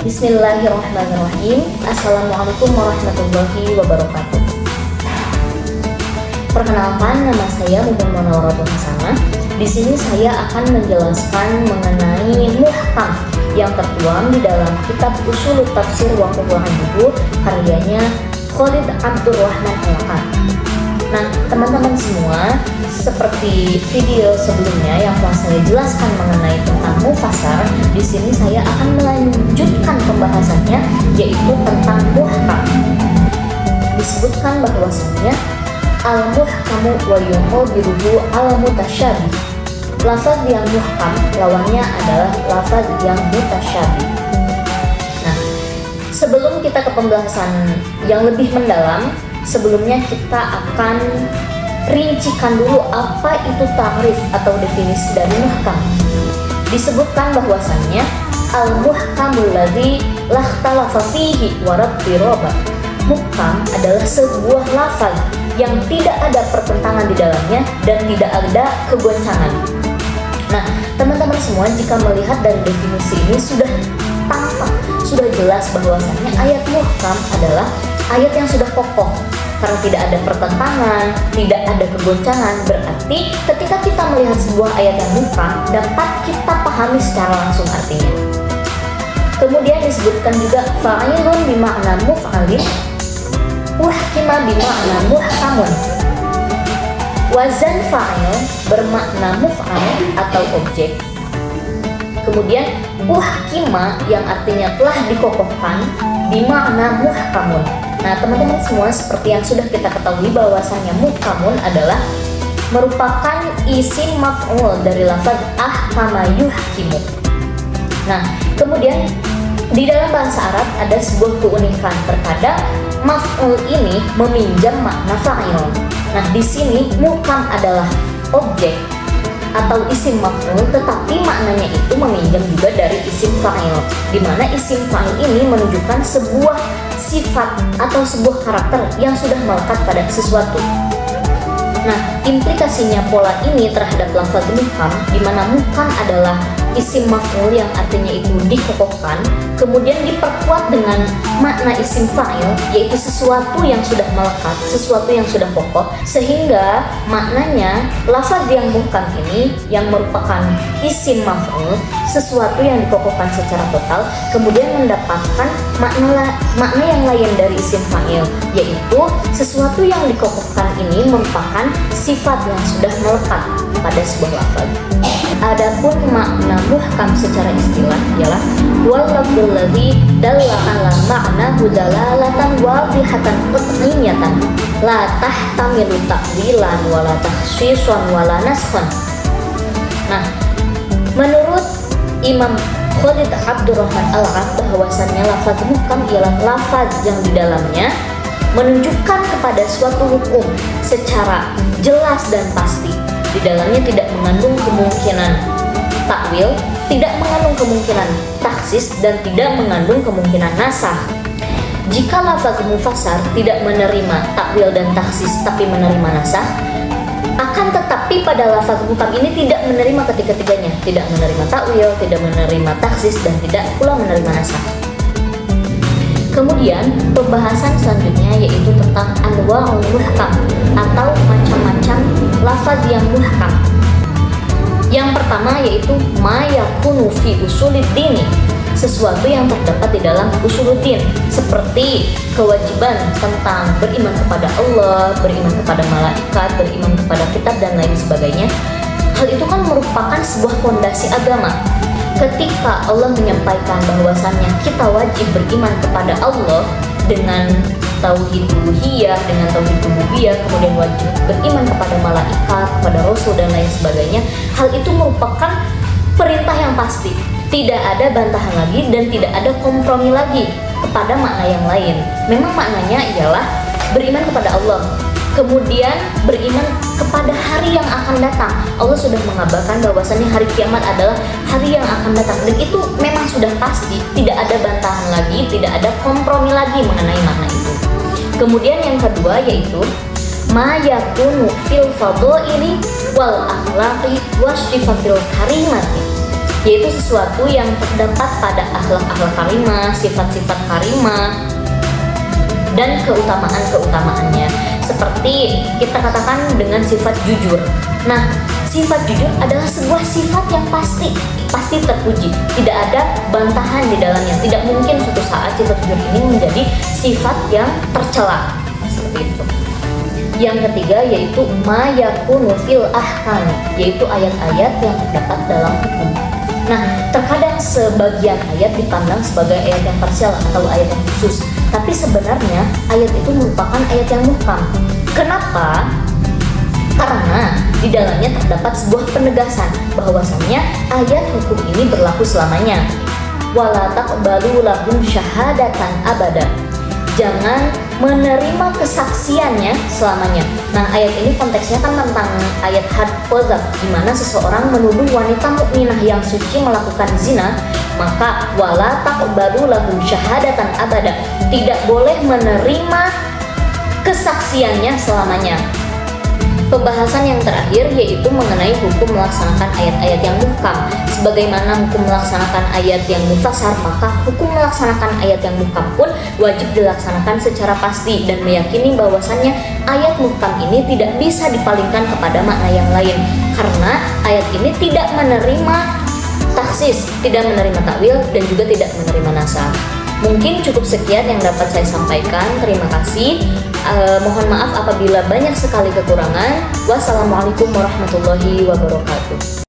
Bismillahirrahmanirrahim. Assalamualaikum warahmatullahi wabarakatuh. Perkenalkan, nama saya Mumun Munawwaratul Hasanah. Di sini saya akan menjelaskan mengenai muhkam yang tertuang di dalam kitab Ushul Tafsir wa Qawaidih karyanya Khalid Abdurrahman Al-Aqad. Nah, teman-teman semua, seperti video sebelumnya yang telah saya jelaskan mengenai tentang mufassar, di sini saya akan melanjutkan pembahasannya, yaitu tentang muhkam. Disebutkan bahwasanya al-muhkamu wa yuqabiluhu al-mutasyabih. Lafaz yang muhkam lawannya adalah lafaz yang mutasyabih. Nah, sebelum kita ke pembahasan yang lebih mendalam, sebelumnya kita akan rincikan dulu apa itu ta'rif atau definisi dari muhkam. Disebutkan bahwasannya al-muhkamul ladzi la ikhtalafa fihi wa raddiraba. Muhkam adalah sebuah lafaz yang tidak ada pertentangan di dalamnya dan tidak ada kegoncangan. Nah, teman-teman semua, jika melihat dari definisi ini sudah tampak, sudah jelas bahwasannya ayat muhkam adalah ayat yang sudah kokoh karena tidak ada pertentangan, tidak ada kegoncangan. Berarti ketika kita melihat sebuah ayat yang muhkam, dapat kita pahami secara langsung artinya. Kemudian disebutkan juga fa'ilun bimakna muf'alin, uhkima bimakna muhkamun. Wazan fa'il bermakna muf'al atau objek. Kemudian uhkima yang artinya telah dikokohkan bimakna muhkamun. Nah, teman-teman semua, seperti yang sudah kita ketahui bahwasannya muhkamun adalah merupakan isim maf'ul dari lafaz ahkama yuhkimu. Nah, kemudian di dalam bahasa Arab ada sebuah keunikan, terkadang maf'ul ini meminjam makna fa'il. Nah, di sini muhkam adalah objek atau isim maf'ul, tetapi maknanya itu meminjam juga dari isim fa'il, di mana isim fa'il ini menunjukkan sebuah sifat atau sebuah karakter yang sudah melekat pada sesuatu. Nah, implikasinya pola ini terhadap lafaz muhkam, di mana muhkam adalah isim maf'ul yang artinya itu dikokohkan, kemudian diperkuat dengan makna isim fa'il, yaitu sesuatu yang sudah melekat, sesuatu yang sudah kokoh, sehingga maknanya lafaz yang muhkam ini yang merupakan isim maf'ul, sesuatu yang dikokohkan secara total, kemudian mendapatkan makna yang lain dari isim fa'il, yaitu sesuatu yang dikokohkan ini merupakan sifat yang sudah melekat pada sebuah lafaz. Adapun makna muhkam secara istilah ialah wal lafzul ladzi dalla ala ma'nahu dalalatan wadihatan qat'iyatan la tahtamilu ta'wilan wa la takhsisan wa la naskhan. Nah, menurut Imam Khalid Abdurrahman Al-Aqad, bahwasannya lafaz muhkam ialah lafaz yang di dalamnya menunjukkan kepada suatu hukum secara jelas dan pasti. Di dalamnya tidak mengandung kemungkinan takwil, tidak mengandung kemungkinan taksis, dan tidak mengandung kemungkinan nasakh. Jika lafaz mufassar tidak menerima takwil dan taksis tapi menerima nasakh, akan tetapi pada lafaz muhkam ini tidak menerima ketiga-tiganya, tidak menerima takwil, tidak menerima taksis, dan tidak pula menerima nasakh. Kemudian pembahasan selanjutnya yaitu tentang anwa'ul muhkam atau macam-macam lafaz yang muhkam. Yang pertama yaitu ma yakunu fi usuluddin, sesuatu yang terdapat di dalam usuluddin, seperti kewajiban tentang beriman kepada Allah, beriman kepada malaikat, beriman kepada kitab, dan lain sebagainya. Hal itu kan merupakan sebuah fondasi agama. Ketika Allah menyampaikan bahwasannya kita wajib beriman kepada Allah dengan tauhid uluhiyah, dengan tauhid rububiyah, kemudian wajib beriman kepada malaikat, kepada rasul, dan lain sebagainya, hal itu merupakan perintah yang pasti. Tidak ada bantahan lagi dan tidak ada kompromi lagi kepada makna yang lain. Memang maknanya ialah beriman kepada Allah, kemudian beriman kepada hari yang akan datang. Allah sudah mengabarkan bahwasannya hari kiamat adalah hari yang akan datang, dan itu memang sudah pasti, tidak ada bantahan lagi, tidak ada kompromi lagi mengenai makna itu. Kemudian yang kedua yaitu ma yakunu fil fadhaili wal akhlaqi wasyfatil karimati. yaitu sesuatu yang terdapat pada akhlak-akhlak karimah, sifat-sifat karimah, dan keutamaan-keutamaannya. Seperti kita katakan dengan sifat jujur. Nah, sifat jujur adalah sebuah sifat yang pasti terpuji. Tidak ada bantahan di dalamnya. Tidak mungkin suatu saat sifat jujur ini menjadi sifat yang tercela. Seperti itu. Yang ketiga yaitu ma yakunu fil ahkam, yaitu ayat-ayat yang terdapat dalam hukum. Nah, terkadang sebagian ayat dipandang sebagai ayat yang parsial atau ayat yang khusus, tapi sebenarnya ayat itu merupakan ayat yang muhkam. Kenapa? Karena di dalamnya terdapat sebuah penegasan bahwasannya ayat hukum ini berlaku selamanya. Wala taqbalu lahum syahadatan abada. Jangan menerima kesaksiannya selamanya. Nah, ayat ini konteksnya kan tentang ayat had qadzaf, di mana seseorang menuduh wanita mukminah yang suci melakukan zina, maka wala taqbalu lahum syahadatan abada. Tidak boleh menerima kesaksiannya selamanya. Pembahasan yang terakhir yaitu mengenai hukum melaksanakan ayat-ayat yang muhkam. Sebagaimana hukum melaksanakan ayat yang mufassar, maka hukum melaksanakan ayat yang muhkam pun wajib dilaksanakan secara pasti dan meyakini bahwasannya ayat muhkam ini tidak bisa dipalingkan kepada makna yang lain, karena ayat ini tidak menerima taksis, tidak menerima takwil, dan juga tidak menerima nasakh. Mungkin cukup sekian yang dapat saya sampaikan. Terima kasih. Mohon maaf apabila banyak sekali kekurangan. Wassalamualaikum warahmatullahi wabarakatuh.